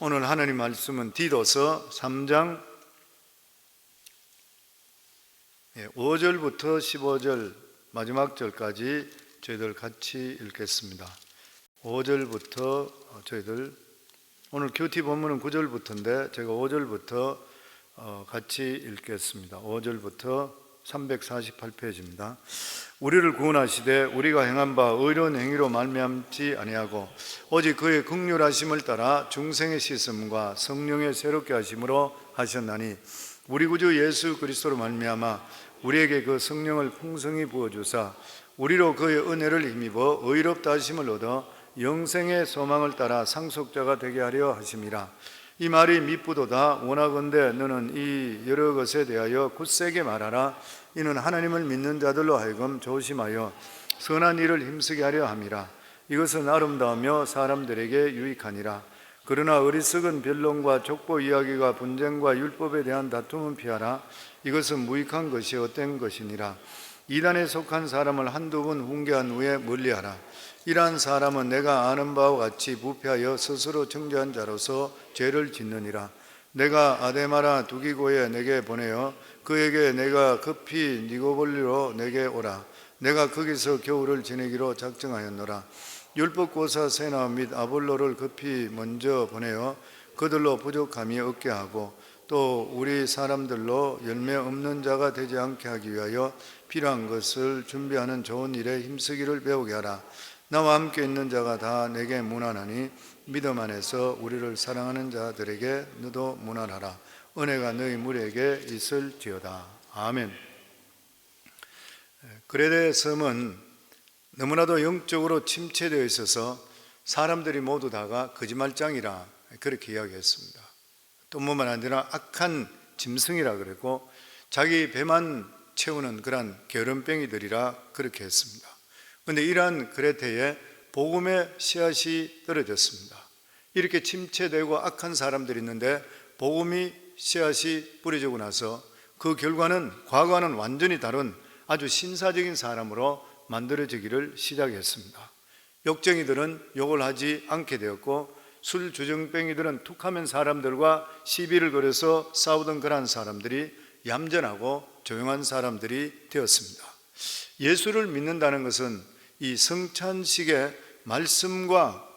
오늘 하나님 말씀은 디도서 3장 5절부터 15절 마지막 절까지 저희들 같이 읽겠습니다. 5절부터 저희들 오늘 큐티 본문은 9절부터인데 제가 5절부터 같이 읽겠습니다. 5절부터 348페이지입니다. 우리를 구원하시되 우리가 행한 바 의로운 행위로 말미암지 아니하고 오직 그의 긍휼하심을 따라 중생의 씻음과 성령의 새롭게 하심으로 하셨나니 우리 구주 예수 그리스도로 말미암아 우리에게 그 성령을 풍성히 부어주사 우리로 그의 은혜를 힘입어 의롭다 하심을 얻어 영생의 소망을 따라 상속자가 되게 하려 하심이라. 이 말이 미쁘도다. 원하건대 너는 이 여러 것에 대하여 굳세게 말하라. 이는 하나님을 믿는 자들로 하여금 조심하여 선한 일을 힘쓰게 하려 함이라. 이것은 아름다우며 사람들에게 유익하니라. 그러나 어리석은 변론과 족보 이야기가 분쟁과 율법에 대한 다툼은 피하라. 이것은 무익한 것이 헛된 것이니라. 이단에 속한 사람을 한두 번 훈계한 후에 멀리하라. 이러한 사람은 내가 아는 바와 같이 부패하여 스스로 정죄한 자로서 죄를 짓느니라. 내가 아데마라 두기고에 내게 보내어 그에게 내가 급히 니고볼리로 내게 오라. 내가 거기서 겨울을 지내기로 작정하였노라. 율법고사 세나 및 아볼로를 급히 먼저 보내어 그들로 부족함이 없게 하고 또 우리 사람들로 열매 없는 자가 되지 않게 하기 위하여 필요한 것을 준비하는 좋은 일에 힘쓰기를 배우게 하라. 나와 함께 있는 자가 다 내게 문안하니 믿음 안에서 우리를 사랑하는 자들에게 너도 문안하라. 은혜가 너희 무리에게 있을지어다. 아멘. 그레데 섬은 너무나도 영적으로 침체되어 있어서 사람들이 모두 다가 거짓말장이라 그렇게 이야기했습니다. 또 뭐만 아니라 악한 짐승이라 그랬고 자기 배만 채우는 그런 게으름뱅이들이라 그렇게 했습니다. 그런데 이러한 그레테에 복음의 씨앗이 떨어졌습니다. 이렇게 침체되고 악한 사람들이 있는데 복음이 씨앗이 뿌려지고 나서 그 결과는 과거와는 완전히 다른 아주 신사적인 사람으로 만들어지기를 시작했습니다. 욕쟁이들은 욕을 하지 않게 되었고 술주정뱅이들은 툭하면 사람들과 시비를 걸어서 싸우던 그러한 사람들이 얌전하고 조용한 사람들이 되었습니다. 예수를 믿는다는 것은 이 성찬식의 말씀과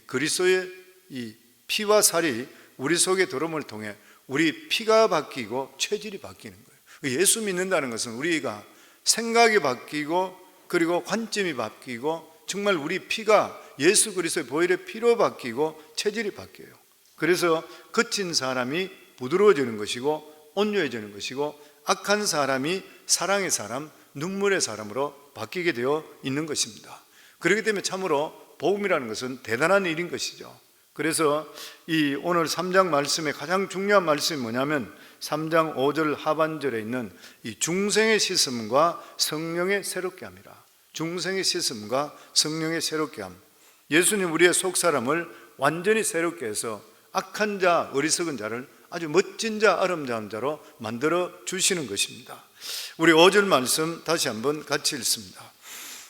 그리스도의 이 피와 살이 우리 속에 들어옴을 통해 우리 피가 바뀌고 체질이 바뀌는 거예요. 예수 믿는다는 것은 우리가 생각이 바뀌고 그리고 관점이 바뀌고 정말 우리 피가 예수 그리스도의 보혈의 피로 바뀌고 체질이 바뀌어요. 그래서 거친 사람이 부드러워지는 것이고 온유해지는 것이고 악한 사람이 사랑의 사람, 눈물의 사람으로 바뀌게 되어 있는 것입니다. 그렇기 때문에 참으로 복음이라는 것은 대단한 일인 것이죠. 그래서 이 오늘 3장 말씀의 가장 중요한 말씀이 뭐냐면 3장 5절 하반절에 있는 이 중생의 씻음과 성령의 새롭게 함이라. 중생의 씻음과 성령의 새롭게 함. 예수님 우리의 속사람을 완전히 새롭게 해서 악한 자, 어리석은 자를 아주 멋진 자, 아름다운 자로 만들어 주시는 것입니다. 우리 5절 말씀 다시 한번 같이 읽습니다.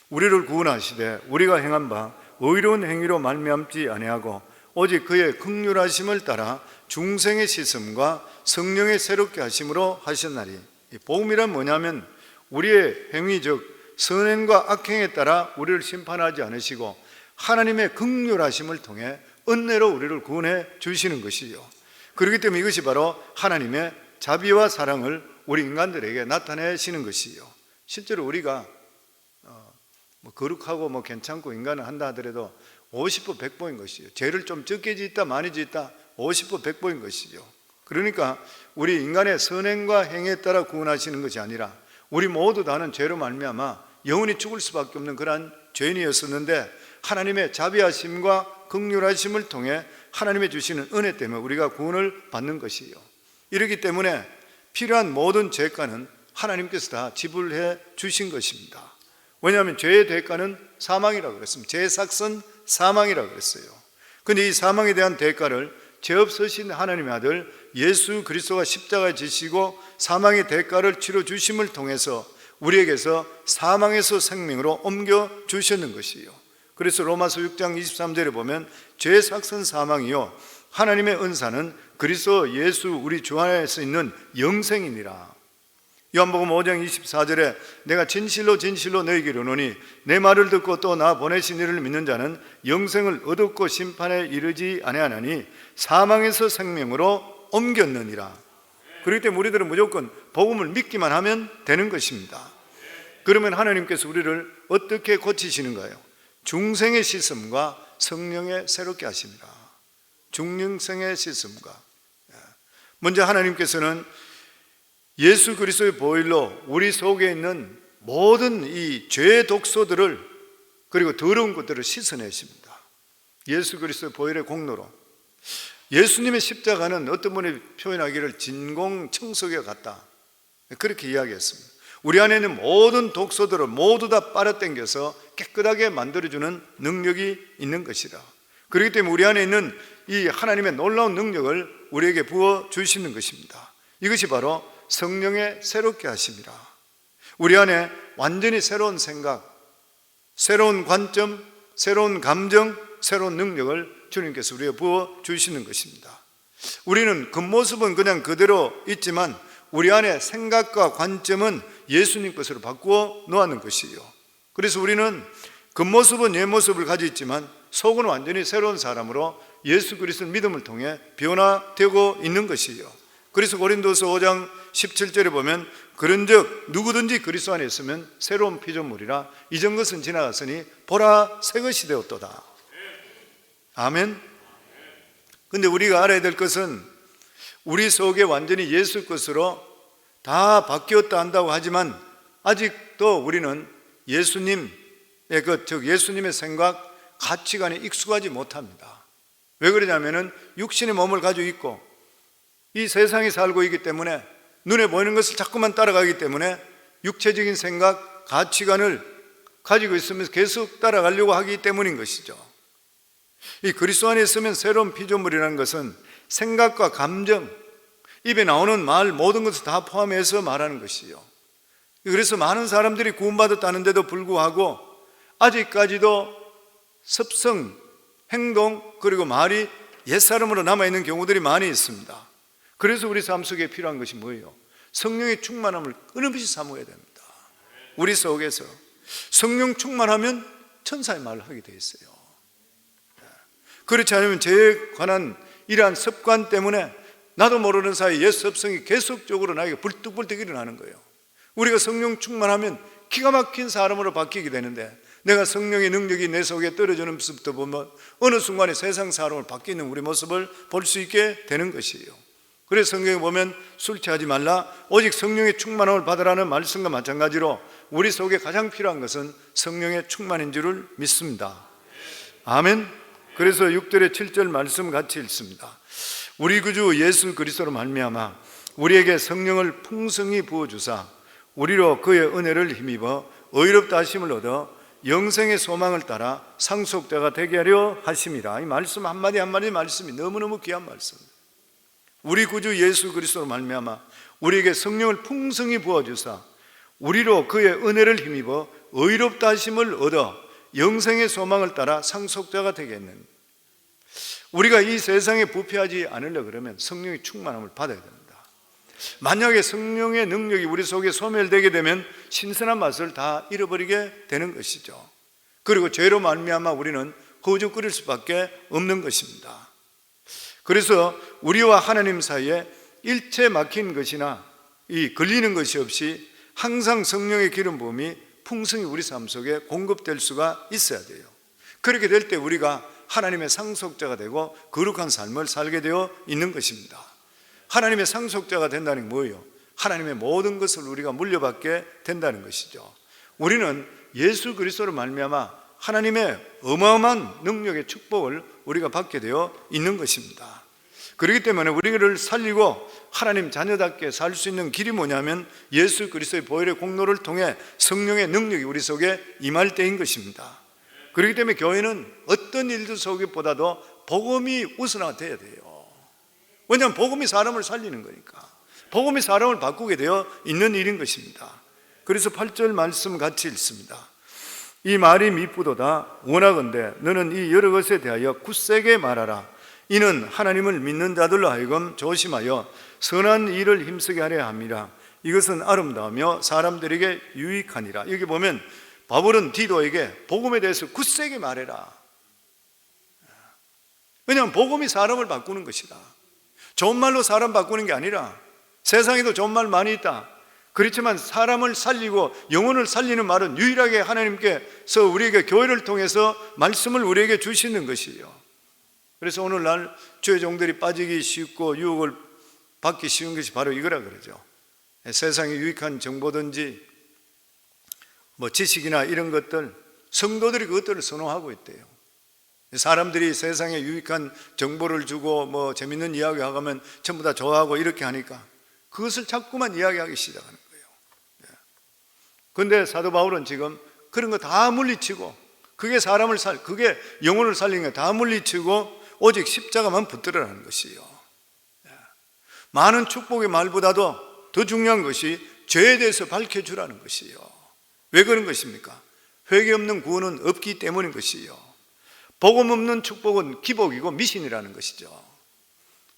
우리를 구원하시되 우리가 행한 바 의로운 행위로 말미암지 아니하고 오직 그의 긍휼하심을 따라 중생의 씻음과 성령의 새롭게 하심으로 하셨나니. 복음이란 뭐냐면 우리의 행위 즉 선행과 악행에 따라 우리를 심판하지 않으시고 하나님의 긍휼하심을 통해 은혜로 우리를 구원해 주시는 것이죠. 그렇기 때문에 이것이 바로 하나님의 자비와 사랑을 우리 인간들에게 나타내시는 것이죠. 실제로 우리가 거룩하고 괜찮고 인간을 한다 하더라도 50보 100보인 것이죠. 죄를 좀 적게 짓다 많이 짓다 50보 100보인 것이죠. 그러니까 우리 인간의 선행과 행에 따라 구원하시는 것이 아니라 우리 모두 다는 죄로 말미암아 영원히 죽을 수밖에 없는 그러한 죄인이었었는데 하나님의 자비하심과 긍휼하심을 통해 하나님의 주시는 은혜 때문에 우리가 구원을 받는 것이에요. 이렇기 때문에 필요한 모든 죄가는 하나님께서 다 지불해 주신 것입니다. 왜냐하면 죄의 대가는 사망이라고 그랬습니다. 죄의 삭은 사망이라고 그랬어요. 그런데 이 사망에 대한 대가를 죄 없으신 하나님의 아들 예수 그리스도가 십자가에 지시고 사망의 대가를 치러 주심을 통해서 우리에게서 사망에서 생명으로 옮겨 주셨는 것이에요. 그래서 로마서 6장 23절에 보면 죄의 삭은 사망이요 하나님의 은사는 그리스도 예수 우리 주 안에서 있는 영생이니라. 요한복음 5장 24절에 내가 진실로 진실로 너희에게 이르노니 내 말을 듣고 또 나 보내신 이를 믿는 자는 영생을 얻었고 심판에 이르지 아니하나니 사망에서 생명으로 옮겼느니라. 그렇기 때문에 우리들은 무조건 복음을 믿기만 하면 되는 것입니다. 그러면 하나님께서 우리를 어떻게 고치시는가요? 중생의 씻음과 성령의 새롭게 하십니다. 중생의 씻음과. 먼저 하나님께서는 예수 그리스도의 보혈로 우리 속에 있는 모든 이 죄의 독소들을, 그리고 더러운 것들을 씻어내십니다. 예수 그리스도의 보혈의 공로로. 예수님의 십자가는 어떤 분이 표현하기를 진공청소기와 같다, 그렇게 이야기했습니다. 우리 안에 있는 모든 독소들을 모두 다 빨아당겨서 깨끗하게 만들어주는 능력이 있는 것이다. 그렇기 때문에 우리 안에 있는 이 하나님의 놀라운 능력을 우리에게 부어주시는 것입니다. 이것이 바로 성령의 새롭게 하심이라. 우리 안에 완전히 새로운 생각, 새로운 관점, 새로운 감정, 새로운 능력을 주님께서 우리에게 부어주시는 것입니다. 우리는 겉모습은 그냥 그대로 있지만 우리 안에 생각과 관점은 예수님 것으로 바꾸어 놓았는 것이에요. 그래서 우리는 겉모습은 옛 모습을 가지고 있지만 속은 완전히 새로운 사람으로 예수 그리스도 믿음을 통해 변화되고 있는 것이에요. 그래서 고린도서 5장 17절에 보면 그런즉 누구든지 그리스도 안에 있으면 새로운 피조물이라 이전 것은 지나갔으니 보라 새 것이 되었도다. 아멘. 근데 우리가 알아야 될 것은 우리 속에 완전히 예수 것으로 다 바뀌었다 한다고 하지만 아직도 우리는 예수님의 예수님의 생각, 가치관에 익숙하지 못합니다. 왜 그러냐면은 육신의 몸을 가지고 있고 이 세상에 살고 있기 때문에 눈에 보이는 것을 자꾸만 따라가기 때문에 육체적인 생각, 가치관을 가지고 있으면서 계속 따라가려고 하기 때문인 것이죠. 이 그리스도 안에 있으면 새로운 피조물이라는 것은 생각과 감정, 입에 나오는 말 모든 것을 다 포함해서 말하는 것이요. 그래서 많은 사람들이 구원받았다는데도 불구하고 아직까지도 습성, 행동, 그리고 말이 옛사람으로 남아있는 경우들이 많이 있습니다. 그래서 우리 삶 속에 필요한 것이 뭐예요? 성령의 충만함을 끊임없이 사모해야 됩니다. 우리 속에서 성령 충만하면 천사의 말을 하게 되어 있어요. 그렇지 않으면 죄에 관한 이러한 습관 때문에 나도 모르는 사이 옛 습성이 계속적으로 나에게 불뚝불뚝 일어나는 거예요. 우리가 성령 충만하면 기가 막힌 사람으로 바뀌게 되는데 내가 성령의 능력이 내 속에 떨어지는 모습부터 보면 어느 순간에 세상 사람으로 바뀌는 우리 모습을 볼 수 있게 되는 것이에요. 그래서 성경에 보면 술 취하지 말라 오직 성령의 충만함을 받으라는 말씀과 마찬가지로 우리 속에 가장 필요한 것은 성령의 충만인 줄을 믿습니다. 아멘. 그래서 6절에 7절 말씀 같이 읽습니다. 우리 구주 예수 그리스도로 말미암아 우리에게 성령을 풍성히 부어주사 우리로 그의 은혜를 힘입어 의롭다 하심을 얻어 영생의 소망을 따라 상속자가 되게 하려 하심이라. 이 말씀 한마디 한마디 말씀이 너무너무 귀한 말씀입니다. 우리 구주 예수 그리스도로 말미암아 우리에게 성령을 풍성히 부어주사 우리로 그의 은혜를 힘입어 의롭다 하심을 얻어 영생의 소망을 따라 상속자가 되게 했는. 우리가 이 세상에 부패하지 않으려 그러면 성령의 충만함을 받아야 됩니다. 만약에 성령의 능력이 우리 속에 소멸되게 되면 신선한 맛을 다 잃어버리게 되는 것이죠. 그리고 죄로 말미암아 우리는 허우적거릴 수밖에 없는 것입니다. 그래서 우리와 하나님 사이에 일체 막힌 것이나 이 걸리는 것이 없이 항상 성령의 기름 부음이 풍성히 우리 삶 속에 공급될 수가 있어야 돼요. 그렇게 될 때 우리가 하나님의 상속자가 되고 거룩한 삶을 살게 되어 있는 것입니다. 하나님의 상속자가 된다는 게 뭐예요? 하나님의 모든 것을 우리가 물려받게 된다는 것이죠. 우리는 예수 그리스도로 말미암아 하나님의 어마어마한 능력의 축복을 우리가 받게 되어 있는 것입니다. 그렇기 때문에 우리를 살리고 하나님 자녀답게 살 수 있는 길이 뭐냐면 예수 그리스도의 보혈의 공로를 통해 성령의 능력이 우리 속에 임할 때인 것입니다. 그렇기 때문에 교회는 어떤 일들 속에보다도 복음이 우선화가 돼야 돼요. 왜냐하면 복음이 사람을 살리는 거니까. 복음이 사람을 바꾸게 되어 있는 일인 것입니다. 그래서 8절 말씀 같이 읽습니다. 이 말이 미쁘도다 원하건대 너는 이 여러 것에 대하여 굳세게 말하라. 이는 하나님을 믿는 자들로 하여금 조심하여 선한 일을 힘쓰게 하려 함이라. 이것은 아름다우며 사람들에게 유익하니라. 여기 보면 바울은 디도에게 복음에 대해서 굳세게 말해라. 왜냐하면 복음이 사람을 바꾸는 것이다. 좋은 말로 사람 바꾸는 게 아니라, 세상에도 좋은 말 많이 있다. 그렇지만 사람을 살리고 영혼을 살리는 말은 유일하게 하나님께서 우리에게 교회를 통해서 말씀을 우리에게 주시는 것이에요. 그래서 오늘날 주의 종들이 빠지기 쉽고 유혹을 받기 쉬운 것이 바로 이거라 그러죠. 세상에 유익한 정보든지 지식이나 이런 것들, 성도들이 그것들을 선호하고 있대요. 사람들이 세상에 유익한 정보를 주고 재밌는 이야기 하면 전부 다 좋아하고 이렇게 하니까 그것을 자꾸만 이야기하기 시작하는 거예요. 그런데 사도 바울은 지금 그런 거 다 물리치고, 그게 그게 영혼을 살리는 거 다 물리치고 오직 십자가만 붙들으라는 것이에요. 많은 축복의 말보다도 더 중요한 것이 죄에 대해서 밝혀주라는 것이에요. 왜 그런 것입니까? 회개 없는 구원은 없기 때문인 것이에요. 복음 없는 축복은 기복이고 미신이라는 것이죠.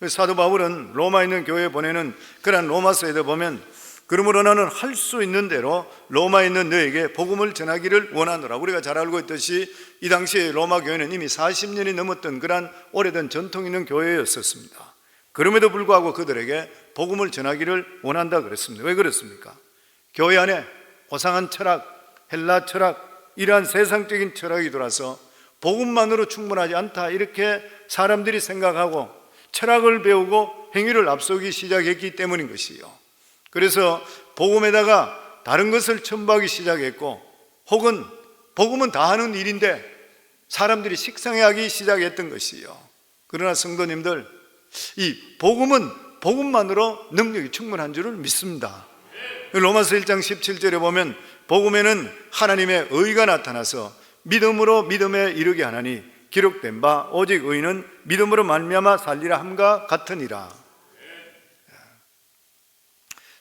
사도 바울은 로마에 있는 교회에 보내는 그런 로마서에도 보면, 그러므로 나는 할 수 있는 대로 로마에 있는 너에게 복음을 전하기를 원하노라. 우리가 잘 알고 있듯이 이 당시에 로마 교회는 이미 40년이 넘었던 그런 오래된 전통 있는 교회였었습니다. 그럼에도 불구하고 그들에게 복음을 전하기를 원한다 그랬습니다. 왜 그렇습니까? 교회 안에 고상한 철학, 헬라 철학, 이러한 세상적인 철학이 돌아서 복음만으로 충분하지 않다, 이렇게 사람들이 생각하고 철학을 배우고 행위를 앞서기 시작했기 때문인 것이요. 그래서 복음에다가 다른 것을 첨부하기 시작했고, 혹은 복음은 다 하는 일인데 사람들이 식상해하기 시작했던 것이요. 그러나 성도님들, 이 복음은 복음만으로 능력이 충분한 줄을 믿습니다. 로마서 1장 17절에 보면 복음에는 하나님의 의가 나타나서 믿음으로 믿음에 이르게 하나니 기록된 바 오직 의인은 믿음으로 말미암아 살리라 함과 같으니라.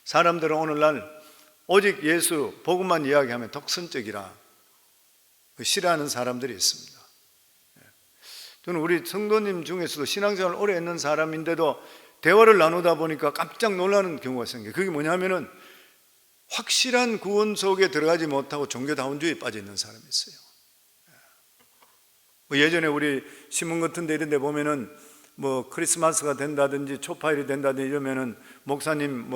사람들은 오늘날 오직 예수 복음만 이야기하면 독선적이라 싫어하는 사람들이 있습니다. 저는 우리 성도님 중에서도 신앙생활을 오래 했는 사람인데도 대화를 나누다 보니까 깜짝 놀라는 경우가 생겨요. 그게 뭐냐면은 확실한 구원 속에 들어가지 못하고 종교다운주의에 빠져 있는 사람이 있어요. 예전에 우리 신문 같은 데 이런 데 보면은 크리스마스가 된다든지 초파일이 된다든지 이러면은 목사님,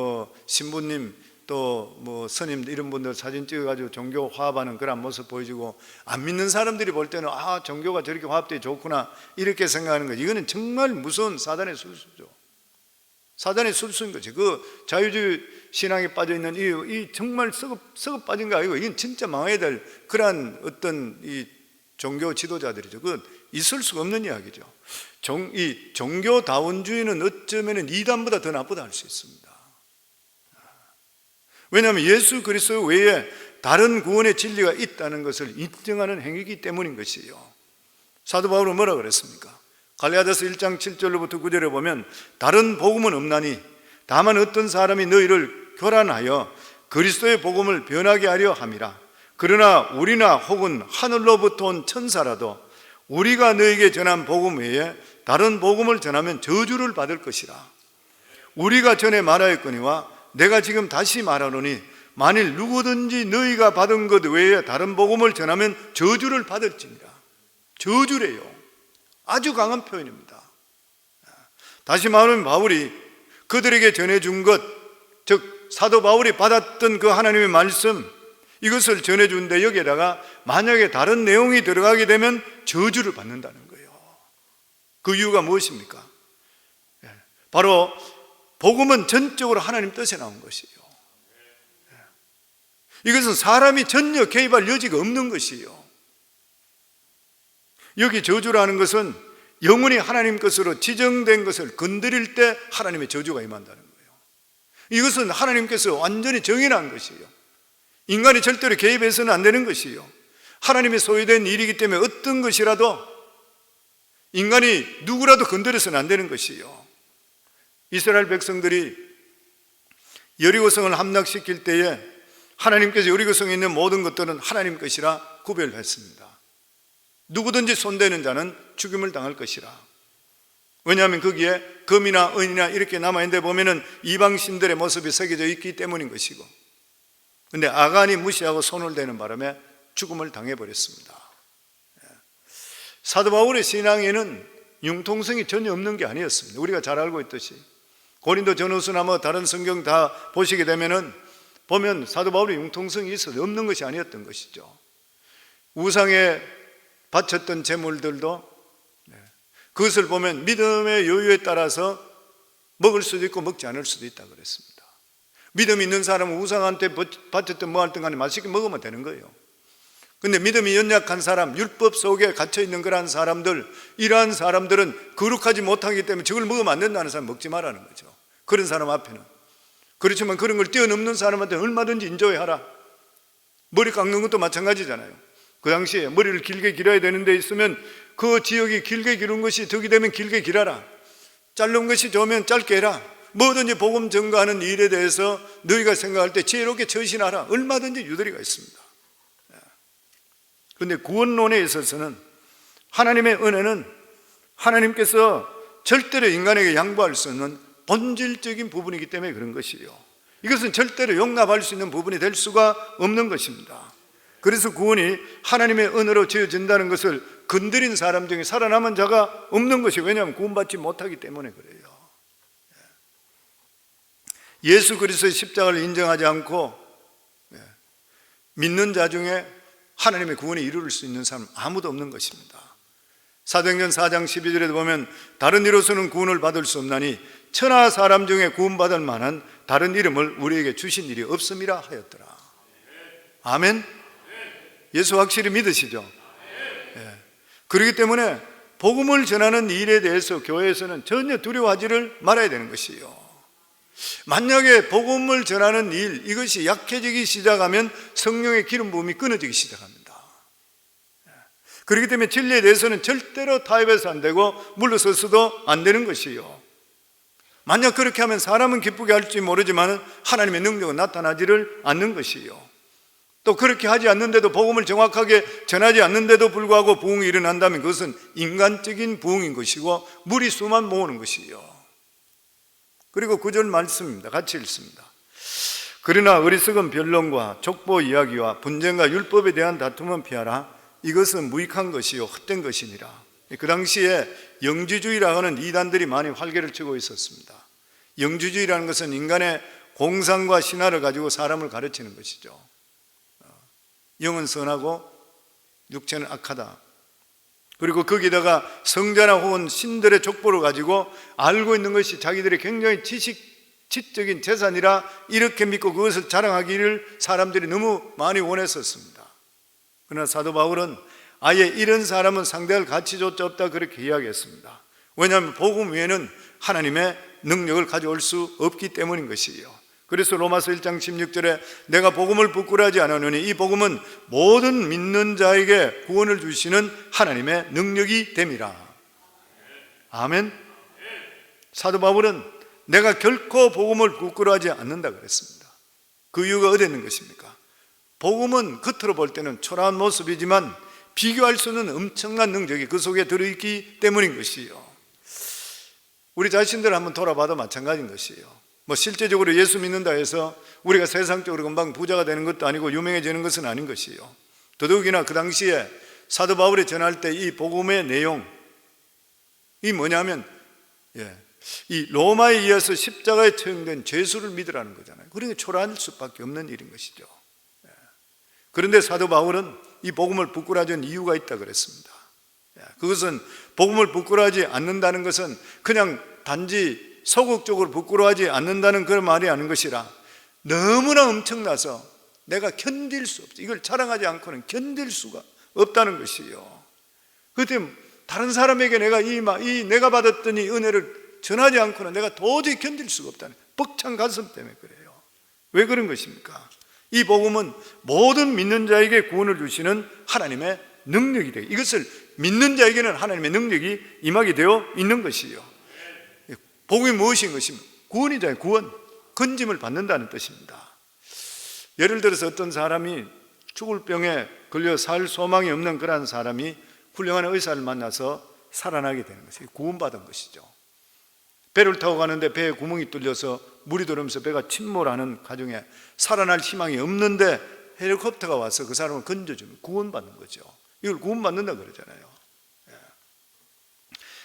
신부님, 또 스님 이런 분들 사진 찍어가지고 종교 화합하는 그런 모습 보여주고, 안 믿는 사람들이 볼 때는 종교가 저렇게 화합되기 좋구나 이렇게 생각하는 거지. 이거는 정말 무서운 사단의 술수죠. 사단의 술수인 거지. 그 자유주의 신앙에 빠져 있는 이 정말 썩어 빠진 거 아니고, 이건 진짜 망해야 될 그러한 어떤 이 종교 지도자들이죠. 그건 있을 수가 없는 이야기죠. 이 종교다운주의는 어쩌면 이단보다 더 나쁘다 할 수 있습니다. 왜냐하면 예수 그리스도 외에 다른 구원의 진리가 있다는 것을 인정하는 행위이기 때문인 것이에요. 사도 바울은 뭐라 그랬습니까? 갈라디아서 1장 7절로부터 9절에 보면 다른 복음은 없나니 다만 어떤 사람이 너희를 교란하여 그리스도의 복음을 변하게 하려 함이라. 그러나 우리나 혹은 하늘로부터 온 천사라도 우리가 너에게 전한 복음 외에 다른 복음을 전하면 저주를 받을 것이라. 우리가 전에 말하였거니와 내가 지금 다시 말하노니 만일 누구든지 너희가 받은 것 외에 다른 복음을 전하면 저주를 받을지니라. 저주래요. 아주 강한 표현입니다. 다시 말하면 바울이 그들에게 전해준 것, 즉 사도 바울이 받았던 그 하나님의 말씀, 이것을 전해주는데 여기에다가 만약에 다른 내용이 들어가게 되면 저주를 받는다는 거예요. 그 이유가 무엇입니까? 바로 복음은 전적으로 하나님 뜻에 나온 것이에요. 이것은 사람이 전혀 개입할 여지가 없는 것이에요. 여기 저주라는 것은 영원히 하나님 것으로 지정된 것을 건드릴 때 하나님의 저주가 임한다는 거예요. 이것은 하나님께서 완전히 정해놓은 것이에요. 인간이 절대로 개입해서는 안 되는 것이에요. 하나님의 소유된 일이기 때문에 어떤 것이라도 인간이 누구라도 건드려서는 안 되는 것이에요. 이스라엘 백성들이 여리고성을 함락시킬 때에 하나님께서 여리고성에 있는 모든 것들은 하나님 것이라 구별했습니다. 누구든지 손대는 자는 죽임을 당할 것이라. 왜냐하면 거기에 금이나 은이나 이렇게 남아있는데 보면은 이방신들의 모습이 새겨져 있기 때문인 것이고, 근데 아간이 무시하고 손을 대는 바람에 죽음을 당해버렸습니다. 사도 바울의 신앙에는 융통성이 전혀 없는 게 아니었습니다. 우리가 잘 알고 있듯이 고린도 전후서나 뭐 다른 성경 다 보시게 되면은 보면 사도 바울의 융통성이 있어도 없는 것이 아니었던 것이죠. 우상에 바쳤던 제물들도 그것을 보면 믿음의 여유에 따라서 먹을 수도 있고 먹지 않을 수도 있다 그랬습니다. 믿음이 있는 사람은 우상한테 바쳤던 뭐 할든 간에 맛있게 먹으면 되는 거예요. 근데 믿음이 연약한 사람, 율법 속에 갇혀있는 그러한 사람들, 이러한 사람들은 거룩하지 못하기 때문에 저걸 먹으면 안 된다는 사람 먹지 말라는 거죠. 그런 사람 앞에는. 그렇지만 그런 걸 뛰어넘는 사람한테 얼마든지 인조해하라. 머리 깎는 것도 마찬가지잖아요. 그 당시에 머리를 길게 길어야 되는 데 있으면 그 지역이 길게 기른 것이 덕이 되면 길게 길어라. 짧은 것이 좋으면 짧게 해라. 뭐든지 복음 전가하는 일에 대해서 너희가 생각할 때 지혜롭게 처신하라. 얼마든지 유도리가 있습니다. 그런데 구원론에 있어서는 하나님의 은혜는 하나님께서 절대로 인간에게 양보할 수 없는 본질적인 부분이기 때문에 그런 것이에요. 이것은 절대로 용납할 수 있는 부분이 될 수가 없는 것입니다. 그래서 구원이 하나님의 은혜로 지어진다는 것을 건드린 사람 중에 살아남은 자가 없는 것이, 왜냐하면 구원받지 못하기 때문에 그래요. 예수 그리스도의 십자가를 인정하지 않고 믿는 자 중에 하나님의 구원에 이룰 수 있는 사람은 아무도 없는 것입니다. 사도행전 4장 12절에도 보면 다른 이로서는 구원을 받을 수 없나니 천하 사람 중에 구원받을 만한 다른 이름을 우리에게 주신 일이 없음이라 하였더라. 아멘. 예수 확실히 믿으시죠? 그렇기 때문에 복음을 전하는 일에 대해서 교회에서는 전혀 두려워하지를 말아야 되는 것이에요. 만약에 복음을 전하는 일, 이것이 약해지기 시작하면 성령의 기름 부음이 끊어지기 시작합니다. 그렇기 때문에 진리에 대해서는 절대로 타협해서 안 되고 물러서서도 안 되는 것이에요. 만약 그렇게 하면 사람은 기쁘게 할지 모르지만 하나님의 능력은 나타나지를 않는 것이에요. 또 그렇게 하지 않는데도, 복음을 정확하게 전하지 않는데도 불구하고 부흥이 일어난다면 그것은 인간적인 부흥인 것이고 무리수만 모으는 것이에요. 그리고 9절 말씀입니다. 같이 읽습니다. 그러나 어리석은 변론과 족보 이야기와 분쟁과 율법에 대한 다툼은 피하라. 이것은 무익한 것이요 헛된 것이니라. 그 당시에 영주주의라고 하는 이단들이 많이 활개를 치고 있었습니다. 영주주의라는 것은 인간의 공상과 신화를 가지고 사람을 가르치는 것이죠. 영은 선하고 육체는 악하다. 그리고 거기다가 성자나 혹은 신들의 족보를 가지고 알고 있는 것이 자기들의 굉장히 지적인 재산이라 이렇게 믿고 그것을 자랑하기를 사람들이 너무 많이 원했었습니다. 그러나 사도 바울은 아예 이런 사람은 상대할 가치조차 없다 그렇게 이야기했습니다. 왜냐하면 복음 외에는 하나님의 능력을 가져올 수 없기 때문인 것이에요. 그래서 로마서 1장 16절에 내가 복음을 부끄러워하지 않으노니 이 복음은 모든 믿는 자에게 구원을 주시는 하나님의 능력이 됨이라. 아멘. 사도 바울은 내가 결코 복음을 부끄러워하지 않는다 그랬습니다. 그 이유가 어디 있는 것입니까? 복음은 겉으로 볼 때는 초라한 모습이지만 비교할 수 없는 엄청난 능력이 그 속에 들어있기 때문인 것이에요. 우리 자신들 한번 돌아봐도 마찬가지인 것이에요. 뭐 실제적으로 예수 믿는다 해서 우리가 세상적으로 금방 부자가 되는 것도 아니고 유명해지는 것은 아닌 것이에요. 더더욱이나 그 당시에 사도 바울이 전할 때 이 복음의 내용, 이 뭐냐면 이 로마에 의해서 십자가에 처형된 죄수를 믿으라는 거잖아요. 그러니까 초라할 수밖에 없는 일인 것이죠. 그런데 사도 바울은 이 복음을 부끄러워하지 않는 이유가 있다 그랬습니다. 그것은 복음을 부끄러워하지 않는다는 것은 그냥 단지 소극적으로 부끄러워하지 않는다는 그런 말이 아닌 것이라 너무나 엄청나서 내가 견딜 수 없어. 이걸 자랑하지 않고는 견딜 수가 없다는 것이에요. 그때 다른 사람에게 내가 내가 받았던 이 은혜를 전하지 않고는 내가 도저히 견딜 수가 없다는 벅찬 가슴 때문에 그래요. 왜 그런 것입니까? 이 복음은 모든 믿는 자에게 구원을 주시는 하나님의 능력이 되고 이것을 믿는 자에게는 하나님의 능력이 임하게 되어 있는 것이에요. 복음이 무엇인 것입니까? 구원이잖아요. 구원, 건짐을 받는다는 뜻입니다. 예를 들어서 어떤 사람이 죽을 병에 걸려 살 소망이 없는 그러한 사람이 훌륭한 의사를 만나서 살아나게 되는 것이 구원받은 것이죠. 배를 타고 가는데 배에 구멍이 뚫려서 물이 들어오면서 배가 침몰하는 가정에 살아날 희망이 없는데 헬리콥터가 와서 그 사람을 건져주면 구원받는 거죠. 이걸 구원받는다 그러잖아요.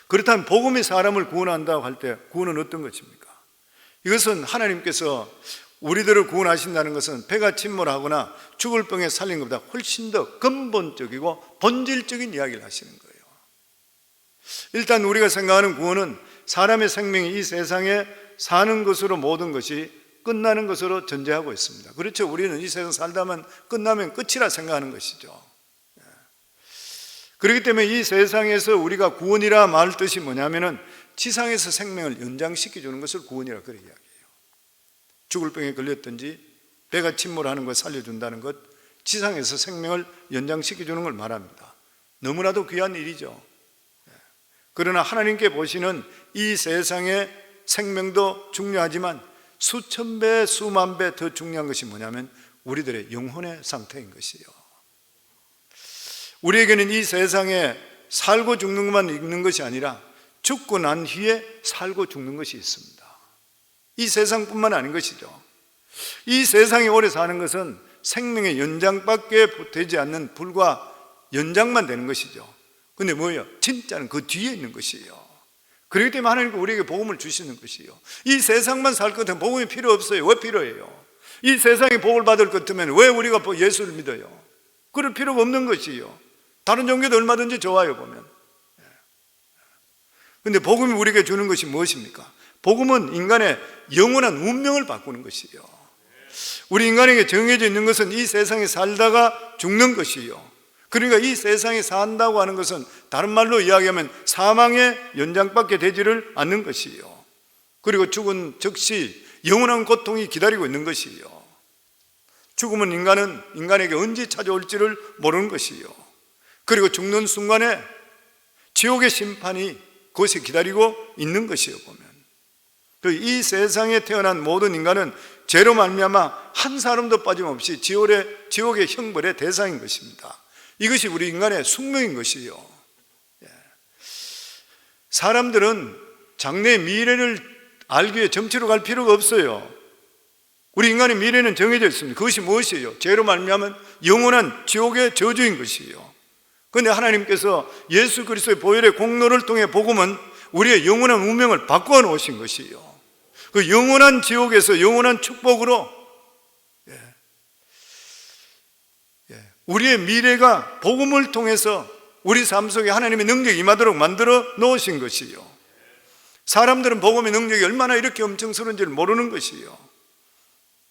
그렇다면 복음이 사람을 구원한다고 할 때 구원은 어떤 것입니까? 이것은 하나님께서 우리들을 구원하신다는 것은 배가 침몰하거나 죽을 병에 살린 것보다 훨씬 더 근본적이고 본질적인 이야기를 하시는 거예요. 일단 우리가 생각하는 구원은 사람의 생명이 이 세상에 사는 것으로 모든 것이 끝나는 것으로 전제하고 있습니다. 그렇죠. 우리는 이 세상 살다만 끝나면 끝이라 생각하는 것이죠. 그렇기 때문에 이 세상에서 우리가 구원이라 말 뜻이 뭐냐면은 지상에서 생명을 연장시켜주는 것을 구원이라 그렇게 이야기해요. 죽을 병에 걸렸든지 배가 침몰하는 걸 살려준다는 것, 지상에서 생명을 연장시켜주는 걸 말합니다. 너무나도 귀한 일이죠. 그러나 하나님께 보시는 이 세상의 생명도 중요하지만 수천 배, 수만 배 더 중요한 것이 뭐냐면 우리들의 영혼의 상태인 것이요. 우리에게는 이 세상에 살고 죽는 것만 있는 것이 아니라 죽고 난 후에 살고 죽는 것이 있습니다. 이 세상뿐만 아닌 것이죠. 이 세상에 오래 사는 것은 생명의 연장밖에 되지 않는 불과 연장만 되는 것이죠. 근데 뭐예요? 진짜는 그 뒤에 있는 것이에요. 그렇기 때문에 하나님께서 우리에게 복음을 주시는 것이에요. 이 세상만 살 것 같으면 복음이 필요 없어요. 왜 필요해요? 이 세상에 복을 받을 것 같으면 왜 우리가 예수를 믿어요? 그럴 필요가 없는 것이에요. 다른 종교도 얼마든지 좋아요 보면. 근데 복음이 우리에게 주는 것이 무엇입니까? 복음은 인간의 영원한 운명을 바꾸는 것이에요. 우리 인간에게 정해져 있는 것은 이 세상에 살다가 죽는 것이에요. 그러니까 이 세상에 산다고 하는 것은 다른 말로 이야기하면 사망의 연장밖에 되지를 않는 것이에요. 그리고 죽은 즉시 영원한 고통이 기다리고 있는 것이에요. 죽음은 인간에게 언제 찾아올지를 모르는 것이에요. 그리고 죽는 순간에 지옥의 심판이 그것이 기다리고 있는 것이에요. 보면 이 세상에 태어난 모든 인간은 죄로 말미암아 한 사람도 빠짐없이 지옥의 형벌의 대상인 것입니다. 이것이 우리 인간의 숙명인 것이에요. 사람들은 장래의 미래를 알기 위해 점치러 갈 필요가 없어요. 우리 인간의 미래는 정해져 있습니다. 그것이 무엇이에요? 죄로 말미암은 영원한 지옥의 저주인 것이에요. 그런데 하나님께서 예수 그리스도의 보혈의 공로를 통해 복음은 우리의 영원한 운명을 바꾸어 놓으신 것이에요. 그 영원한 지옥에서 영원한 축복으로 우리의 미래가 복음을 통해서 우리 삶 속에 하나님의 능력이 임하도록 만들어 놓으신 것이에요. 사람들은 복음의 능력이 얼마나 이렇게 엄청스러운지를 모르는 것이에요.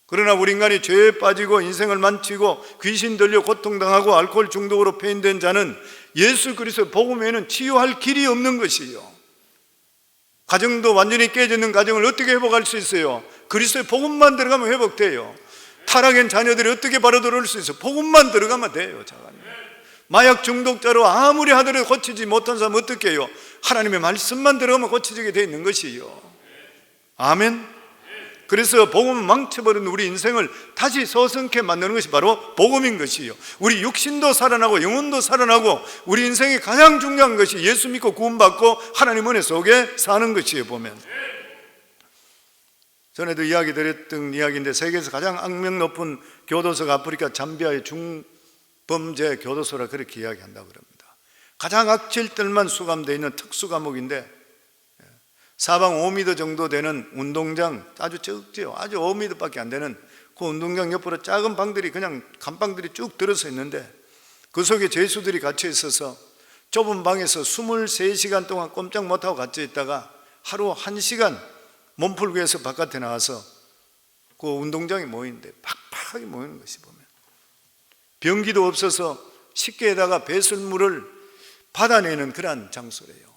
그러나 우리 인간이 죄에 빠지고 인생을 망치고 귀신 들려 고통당하고 알코올 중독으로 패인된 자는 예수 그리스도 복음 외에는 치유할 길이 없는 것이에요. 가정도 완전히 깨졌는 가정을 어떻게 회복할 수 있어요? 그리스도의 복음만 들어가면 회복돼요. 타락한 자녀들이 어떻게 바로 들어올 수 있어요? 복음만 들어가면 돼요. 마약 중독자로 아무리 하더라도 고치지 못한 사람 어떻게 해요? 하나님의 말씀만 들어가면 고치게 되어 있는 것이에요. 아멘. 그래서 복음을 망쳐버린 우리 인생을 다시 서성케 만드는 것이 바로 복음인 것이에요. 우리 육신도 살아나고 영혼도 살아나고 우리 인생의 가장 중요한 것이 예수 믿고 구원받고 하나님 은혜 속에 사는 것이에요. 보면 전에도 이야기 드렸던 이야기인데 세계에서 가장 악명 높은 교도소가 아프리카 잠비아의 중범죄 교도소라 그렇게 이야기한다고 그럽니다. 가장 악질들만 수감되어 있는 특수 감옥인데 사방 5m 정도 되는 운동장, 아주 적지요. 아주 5m밖에 안 되는 그 운동장 옆으로 작은 방들이 그냥 감방들이 쭉 들어서 있는데 그 속에 죄수들이 갇혀 있어서 좁은 방에서 23시간 동안 꼼짝 못하고 갇혀 있다가 하루 1시간 몸 풀기 위해서 바깥에 나와서 그 운동장에 모이는데 팍팍하게 모이는 것이 보면 변기도 없어서 식기에다가 배설물을 받아내는 그러한 장소래요.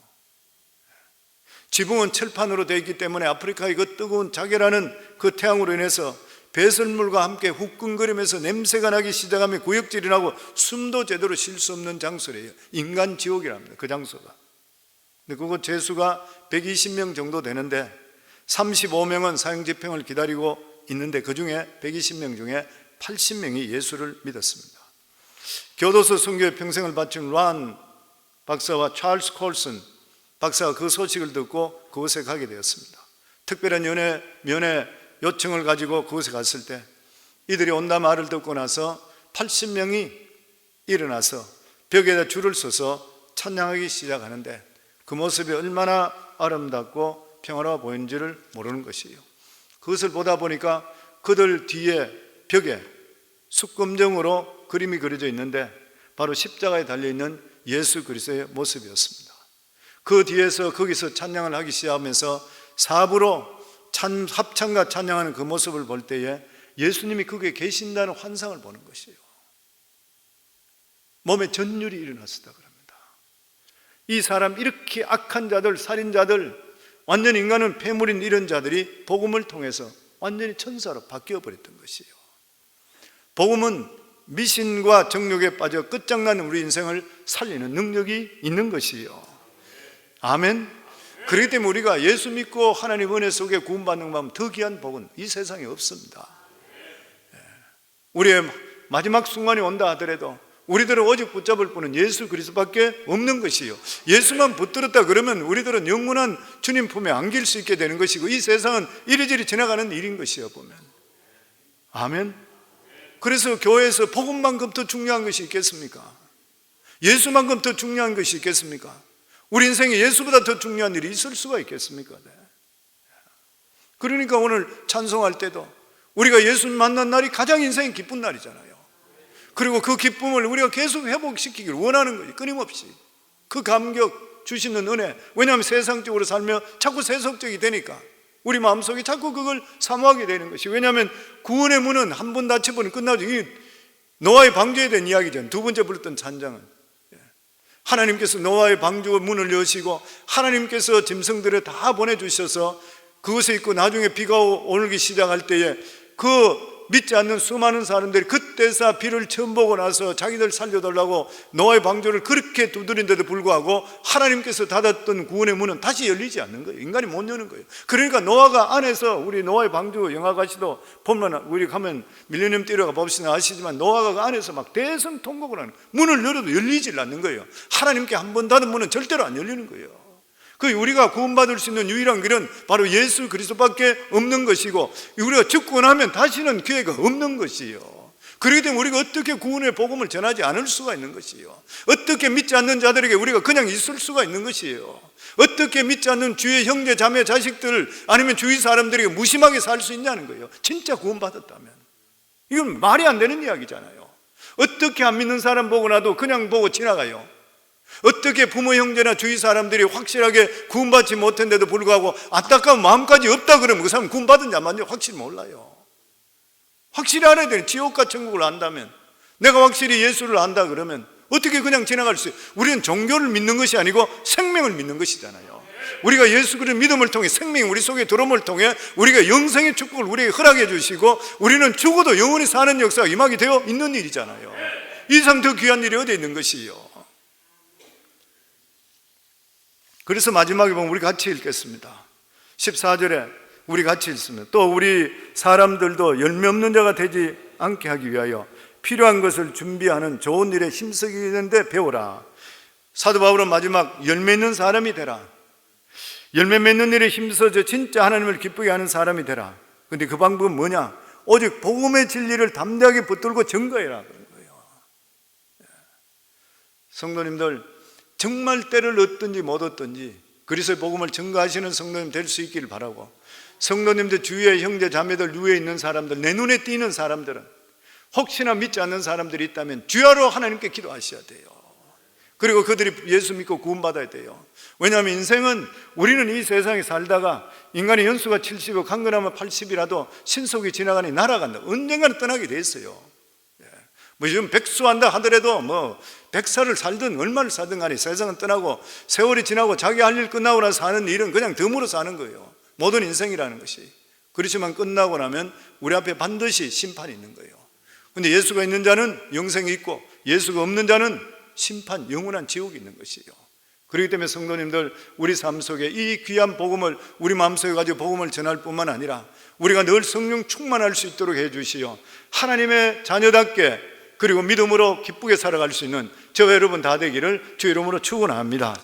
지붕은 철판으로 되어 있기 때문에 아프리카의 그 뜨거운 자결하는 그 태양으로 인해서 배설물과 함께 후끈거리면서 냄새가 나기 시작하면 구역질이 나고 숨도 제대로 쉴 수 없는 장소래요. 인간 지옥이랍니다. 그 장소가. 근데 그곳 죄수가 120명 정도 되는데 35명은 사형집행을 기다리고 있는데 그 중에 120명 중에 80명이 예수를 믿었습니다. 교도소 선교에 평생을 바친 란 박사와 찰스 콜슨 박사가 그 소식을 듣고 그곳에 가게 되었습니다. 특별한 면회 요청을 가지고 그곳에 갔을 때 이들이 온다 말을 듣고 나서 80명이 일어나서 벽에다 줄을 서서 찬양하기 시작하는데 그 모습이 얼마나 아름답고 평화로워 보이는지를 모르는 것이에요. 그것을 보다 보니까 그들 뒤에 벽에 숫검정으로 그림이 그려져 있는데 바로 십자가에 달려있는 예수 그리스도의 모습이었습니다. 그 뒤에서 거기서 찬양을 하기 시작하면서 사부로 합창과 찬양하는 그 모습을 볼 때에 예수님이 거기에 계신다는 환상을 보는 것이에요. 몸에 전율이 일어났었다 그럽니다. 이 사람, 이렇게 악한 자들, 살인자들, 완전히 인간은 폐물인 이런 자들이 복음을 통해서 완전히 천사로 바뀌어 버렸던 것이에요. 복음은 미신과 정욕에 빠져 끝장나는 우리 인생을 살리는 능력이 있는 것이에요. 아멘. 그렇기 때문에 우리가 예수 믿고 하나님 은혜 속에 구원받는 마음, 더 귀한 복은 이 세상에 없습니다. 우리의 마지막 순간이 온다 하더라도 우리들은 오직 붙잡을 분은 예수 그리스도밖에 없는 것이요, 예수만 붙들었다 그러면 우리들은 영원한 주님 품에 안길 수 있게 되는 것이고, 이 세상은 이리저리 지나가는 일인 것이요 보면. 아멘. 그래서 교회에서 복음만큼 더 중요한 것이 있겠습니까? 예수만큼 더 중요한 것이 있겠습니까? 우리 인생에 예수보다 더 중요한 일이 있을 수가 있겠습니까? 네. 그러니까 오늘 찬송할 때도 우리가 예수 만난 날이 가장 인생이 기쁜 날이잖아요. 그리고 그 기쁨을 우리가 계속 회복시키기를 원하는 거예요. 끊임없이 그 감격 주시는 은혜. 왜냐하면 세상적으로 살며 자꾸 세속적이 되니까 우리 마음속에 자꾸 그걸 사모하게 되는 것이. 왜냐하면 구원의 문은 한 번 닫혀버리면 끝나죠. 이 노아의 방주에 대한 이야기잖아요. 두 번째 불렀던 찬장은 하나님께서 노아의 방주 문을 여시고 하나님께서 짐승들을 다 보내주셔서 그것에 있고 나중에 비가 오기 시작할 때에 그 믿지 않는 수많은 사람들이 그때서 비를 처음 보고 나서 자기들 살려달라고 노아의 방주를 그렇게 두드린데도 불구하고 하나님께서 닫았던 구원의 문은 다시 열리지 않는 거예요. 인간이 못 여는 거예요. 그러니까 노아가 안에서, 우리 노아의 방주 영화같이도 보면 우리 가면 밀레니엄 뛰어가 봅시다 아시지만 노아가 그 안에서 막 대성통곡을 하는, 문을 열어도 열리질 않는 거예요. 하나님께 한 번 닫은 문은 절대로 안 열리는 거예요. 그 우리가 구원받을 수 있는 유일한 길은 바로 예수 그리스도밖에 없는 것이고, 우리가 죽고 나면 다시는 기회가 없는 것이요. 그렇기 때문에 우리가 어떻게 구원의 복음을 전하지 않을 수가 있는 것이요. 어떻게 믿지 않는 자들에게 우리가 그냥 있을 수가 있는 것이요. 어떻게 믿지 않는 주의 형제 자매 자식들 아니면 주위 사람들에게 무심하게 살 수 있냐는 거예요. 진짜 구원받았다면. 이건 말이 안 되는 이야기잖아요. 어떻게 안 믿는 사람 보고 나도 그냥 보고 지나가요. 어떻게 부모 형제나 주위 사람들이 확실하게 구원받지 못했는데도 불구하고 안타까운 마음까지 없다 그러면 그 사람은 구원받은지 안 받는지 확실히 몰라요. 확실히 알아야 돼요. 지옥과 천국을 안다면, 내가 확실히 예수를 안다 그러면 어떻게 그냥 지나갈 수 있어요? 우리는 종교를 믿는 것이 아니고 생명을 믿는 것이잖아요. 우리가 예수 그리스도의 믿음을 통해 생명이 우리 속에 들어옴을 통해 우리가 영생의 축복을 우리에게 허락해 주시고, 우리는 죽어도 영원히 사는 역사가 임하게 되어 있는 일이잖아요. 이 이상 더 귀한 일이 어디에 있는 것이요. 그래서 마지막에 보면 우리 같이 읽겠습니다. 14절에 우리 같이 읽습니다. 또 우리 사람들도 열매 없는 자가 되지 않게 하기 위하여 필요한 것을 준비하는 좋은 일에 힘쓰기는데 배우라. 사도 바울은 마지막 열매 있는 사람이 되라. 열매 맺는 일에 힘써서 진짜 하나님을 기쁘게 하는 사람이 되라. 그런데 그 방법은 뭐냐? 오직 복음의 진리를 담대하게 붙들고 증거해라 그런 거예요. 성도님들, 정말 때를 얻든지 못 얻든지 그리스도의 복음을 증거하시는 성도님 될 수 있기를 바라고, 성도님들 주위의 형제 자매들, 위에 있는 사람들, 내 눈에 띄는 사람들은 혹시나 믿지 않는 사람들이 있다면 주야로 하나님께 기도하셔야 돼요. 그리고 그들이 예수 믿고 구원받아야 돼요. 왜냐하면 인생은, 우리는 이 세상에 살다가 인간의 연수가 70이고 강건하면 80이라도 신속히 지나가니 날아간다. 언젠가는 떠나게 돼 있어요. 뭐 지금 백수한다 하더라도 뭐 100살을 살든 얼마를 살든 간에 세상은 떠나고 세월이 지나고 자기 할 일 끝나고 나서 사는 일은 그냥 덤으로 사는 거예요. 모든 인생이라는 것이. 그렇지만 끝나고 나면 우리 앞에 반드시 심판이 있는 거예요. 근데 예수가 있는 자는 영생이 있고 예수가 없는 자는 심판, 영원한 지옥이 있는 것이에요. 그렇기 때문에 성도님들, 우리 삶 속에 이 귀한 복음을 우리 마음속에 가지고 복음을 전할 뿐만 아니라 우리가 늘 성령 충만할 수 있도록 해 주시어 하나님의 자녀답게 그리고 믿음으로 기쁘게 살아갈 수 있는 저 여러분 다 되기를 주 이름으로 축원합니다.